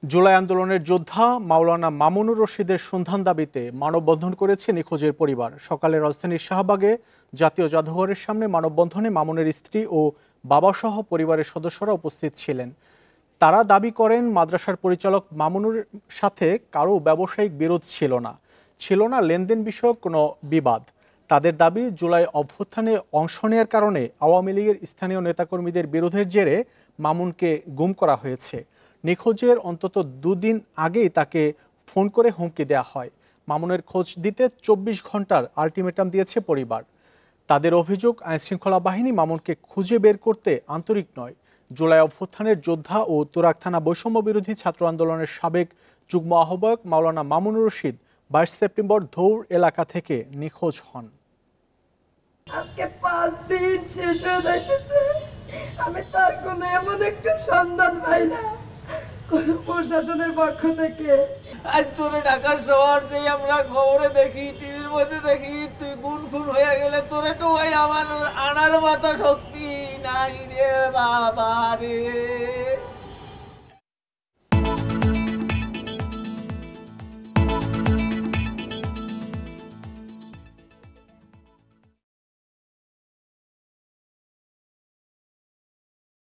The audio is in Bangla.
জুলাই আন্দোলনের যোদ্ধা মাওলানা মামুনুর রশিদের সন্ধান দাবিতে মানববন্ধন করেছে নিখোঁজের পরিবার। সকালে রাজধানীর শাহবাগে জাতীয় জাদুঘরের সামনে মানববন্ধনে মামুনের স্ত্রী ও বাবাসহ পরিবারের সদস্যরা উপস্থিত ছিলেন। তারা দাবি করেন, মাদ্রাসার পরিচালক মামুনুর সাথে কারো ব্যবসায়িক বিরোধ ছিল না লেনদেন বিষয়ক কোনো বিবাদ। তাদের দাবি, জুলাই অভ্যুত্থানে অংশ নেওয়ার কারণে আওয়ামী লীগের স্থানীয় নেতাকর্মীদের বিরোধের জেরে মামুনকে গুম করা হয়েছে। নিখোঁজের অন্তত দুদিন আগেই তাকে ফোন করে হুমকি দেওয়া হয়। মামুনের খোঁজ দিতে 24 ঘন্টার আলটিমেটাম দিয়েছে পরিবার। তাদের অভিযোগ, আইনশৃঙ্খলা বাহিনী মামুনকে খুঁজে বের করতে আন্তরিক নয়। জুলাই অভ্যুত্থানের যোদ্ধা ও তুরাগ থানা বৈষম্য বিরোধী ছাত্র আন্দোলনের সাবেক যুগ্ম আহ্বায়ক মাওলানা মামুনুর রশিদ 22 সেপ্টেম্বর ধৌর এলাকা থেকে নিখোঁজ হন। আজকে 5 দিন শেষ হয়ে যাইতেছে, আমি তার কোনো এমন একটা সন্ধান পাই না কোন প্রশাসনের পক্ষ থেকে। আজ তোরে ঢাকার শহর যে আমরা খবরে দেখি, টিভির মধ্যে দেখি তুই খুন হয়ে গেলে তোরে তো ওই আমার আনার মতো শক্তি নাই রে বাবা রে।